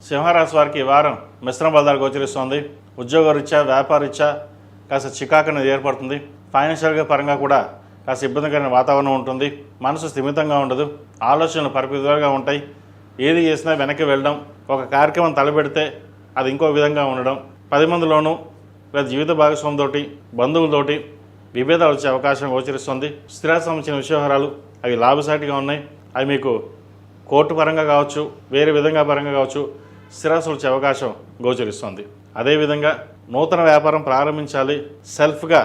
సింహరాశి వారికి ఈ వారం మిశ్రమ ఫలితాలు గోచరిస్తోంది. ఉద్యోగరీత్యా వ్యాపారరీత్యా కాస్త చికాకు అనేది ఏర్పడుతుంది. ఫైనాన్షియల్గా పరంగా కూడా కాస్త ఇబ్బందికరమైన వాతావరణం ఉంటుంది. మనసు స్థిమితంగా ఉండదు, ఆలోచనలు పరిమితులుగా ఉంటాయి. ఏది చేసినా వెనక్కి వెళ్ళడం, ఒక కార్యక్రమం తలపెడితే అది ఇంకో విధంగా ఉండడం, 10 మందిలోనూ లేదా జీవిత భాగస్వామితోటి బంధువులతోటి విభేదాలు వచ్చే అవకాశం గోచరిస్తుంది. స్థిరాస్తి సంబంధించిన విషయాలు అవి లాభసాటిగా ఉన్నాయి. అవి మీకు కోర్టు పరంగా కావచ్చు, వేరే విధంగా పరంగా కావచ్చు, స్థిరాస్తులు వచ్చే అవకాశం గోచరిస్తుంది. అదేవిధంగా నూతన వ్యాపారం ప్రారంభించాలి, సెల్ఫ్గా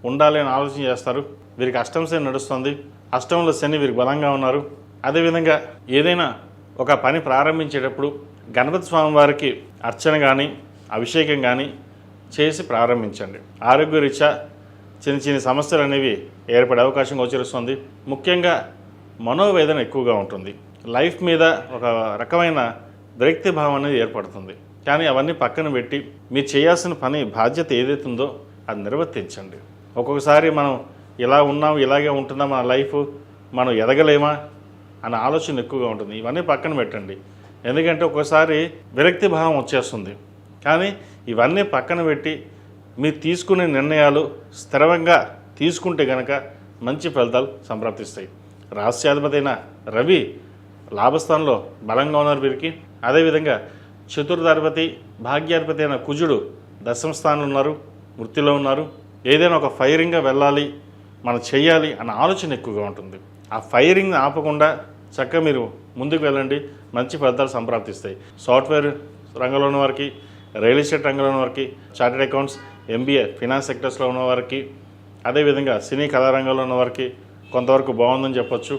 ఉండాలి అని ఆలోచన చేస్తారు. వీరికి అష్టమ శని నడుస్తుంది. అష్టంలో శని వీరికి బలంగా ఉన్నారు. అదేవిధంగా ఏదైనా ఒక పని ప్రారంభించేటప్పుడు గణపతి స్వామి వారికి అర్చన కానీ అభిషేకం కానీ చేసి ప్రారంభించండి. ఆరోగ్యరీత్యా చిన్న చిన్న సమస్యలు అనేవి ఏర్పడే అవకాశం గోచరిస్తుంది. ముఖ్యంగా మనోవేదన ఎక్కువగా ఉంటుంది. లైఫ్ మీద ఒక రకమైన విరక్తి భావం అనేది ఏర్పడుతుంది. కానీ అవన్నీ పక్కన పెట్టి మీరు చేయాల్సిన పని బాధ్యత ఏదైతుందో అది నిర్వర్తించండి. ఒక్కొక్కసారి మనం ఇలా ఉన్నాం, ఇలాగే ఉంటుందా మన లైఫ్, మనం ఎదగలేమా అనే ఆలోచన ఎక్కువగా ఉంటుంది. ఇవన్నీ పక్కన పెట్టండి. ఎందుకంటే ఒక్కోసారి విరక్తి భావం వచ్చేస్తుంది. కానీ ఇవన్నీ పక్కన పెట్టి మీరు తీసుకునే నిర్ణయాలు స్థిరంగా తీసుకుంటే కనుక మంచి ఫలితాలు సంప్రాప్తిస్తాయి. రాష్ట్రాధిపతి అయిన రవి లాభస్థానంలో బలంగా ఉన్నారు వీరికి. అదేవిధంగా చతుర్థాధిపతి భాగ్యాధిపతి అయిన కుజుడు దశమ స్థానంలో ఉన్నారు, వృత్తిలో ఉన్నారు. ఏదైనా ఒక ఫైరింగ్గా వెళ్ళాలి, మనం చేయాలి అన్న ఆలోచన ఎక్కువగా ఉంటుంది. ఆ ఫైరింగ్ని ఆపకుండా చక్కగా మీరు ముందుకు వెళ్ళండి, మంచి ఫలితాలు సంప్రాప్తిస్తాయి. సాఫ్ట్వేర్ రంగంలో ఉన్న వారికి, రియల్ ఎస్టేట్ రంగంలో ఉన్న వారికి, చార్టెడ్ అకౌంట్స్, ఎంబీఏ, ఫినాన్స్ సెక్టర్స్లో ఉన్న వారికి, అదేవిధంగా సినీ కళారంగంలో ఉన్న వారికి కొంతవరకు బాగుందని చెప్పొచ్చు.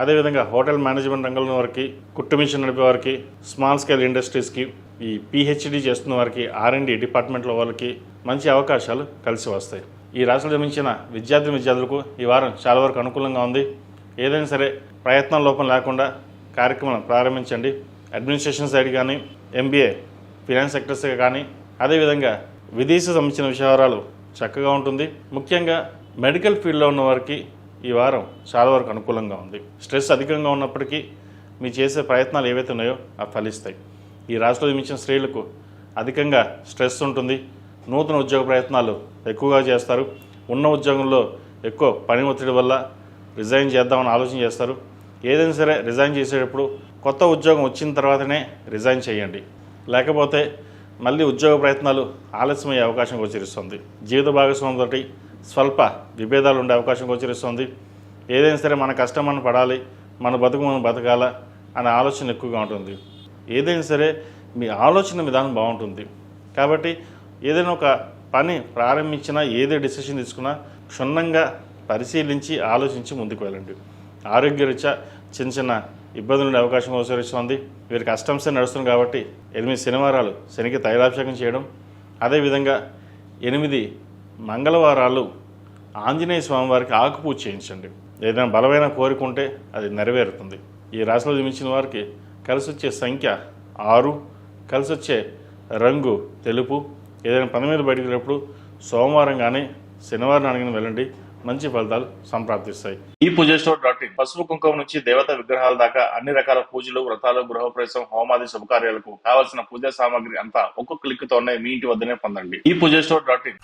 అదేవిధంగా హోటల్ మేనేజ్మెంట్ రంగంలో ఉన్న వారికి, కుట్టు మిషన్ నడిపే వారికి, స్మాల్ స్కేల్ ఇండస్ట్రీస్కి, ఈ పిహెచ్డి చేస్తున్న వారికి, R&D డిపార్ట్మెంట్లో వాళ్ళకి మంచి అవకాశాలు కలిసి వస్తాయి. ఈ రాశిలో జన్మించిన విద్యార్థులకు ఈ వారం చాలా వరకు అనుకూలంగా ఉంది. ఏదైనా సరే ప్రయత్నం లోపం లేకుండా కార్యక్రమం ప్రారంభించండి. అడ్మినిస్ట్రేషన్ సైడ్ కానీ, ఎంబీఏ, ఫినాన్స్ సెక్టర్స్ కానీ, అదేవిధంగా విదేశీ సంబంధించిన విషయాలు చక్కగా ఉంటుంది. ముఖ్యంగా మెడికల్ ఫీల్డ్లో ఉన్న వారికి ఈ వారం చాలా వరకు అనుకూలంగా ఉంది. స్ట్రెస్ అధికంగా ఉన్నప్పటికీ మీరు చేసే ప్రయత్నాలు ఏవైతే ఉన్నాయో అవి ఫలిస్తాయి. ఈ రాశిలో జన్మించిన స్త్రీలకు అధికంగా స్ట్రెస్ ఉంటుంది. నూతన ఉద్యోగ ప్రయత్నాలు ఎక్కువగా చేస్తారు. ఉన్న ఉద్యోగంలో ఎక్కువ పని ఒత్తిడి వల్ల రిజైన్ చేద్దామని ఆలోచన చేస్తారు. ఏదైనా సరే రిజైన్ చేసేటప్పుడు కొత్త ఉద్యోగం వచ్చిన తర్వాతనే రిజైన్ చేయండి, లేకపోతే మళ్ళీ ఉద్యోగ ప్రయత్నాలు ఆలస్యమయ్యే అవకాశం గోచరిస్తుంది. జీవిత భాగస్వామితోటి స్వల్ప విభేదాలు ఉండే అవకాశం గోచరిస్తుంది. ఏదైనా సరే మన కష్టం మనం పడాలి, మన బతుకు మనం బతకాలా అనే ఆలోచన ఎక్కువగా ఉంటుంది. ఏదైనా సరే మీ ఆలోచన విధానం బాగుంటుంది. కాబట్టి ఏదైనా ఒక పని ప్రారంభించినా, ఏదే డెసిషన్ తీసుకున్నా క్షుణ్ణంగా పరిశీలించి ఆలోచించి ముందుకు వెళ్ళండి. ఆరోగ్యరీత్యా చిన్న చిన్న ఇబ్బందులు ఉండే అవకాశం గోచరిస్తుంది. వీరికి అష్టమ శని నడుస్తుంది కాబట్టి 8 శనివారాలు శనికి తైలాభిషేకం చేయడం, అదేవిధంగా 8 మంగళవారాలు ఆంజనేయ స్వామి వారికి ఆకుపూజ చేయించండి. ఏదైనా బలమైన కోరిక ఉంటే అది నెరవేరుతుంది. ఈ రాశిలో జన్మించిన వారికి కలిసి వచ్చే సంఖ్య 6, కలిసి వచ్చే రంగు తెలుపు. ఏదైనా పని మీద బయటకు వెళ్ళినప్పుడు సోమవారం కానీ శనివారం నాడు వెళ్ళండి, మంచి ఫలితాలు సంప్రాప్తిస్తాయి. ఈ పూజస్టోర్.in పసుపు కుంకుమ నుంచి దేవత విగ్రహాల దాకా అన్ని రకాల పూజలు, వ్రతాలు, గృహప్రవేశం, హోమాది శుభకార్యాలకు కావలసిన పూజా సామాగ్రి అంతా ఒక్కొక్క క్లిక్ తోనే మీ ఇంటి వద్దనే పొందండి. ఈ పూజస్టోర్.in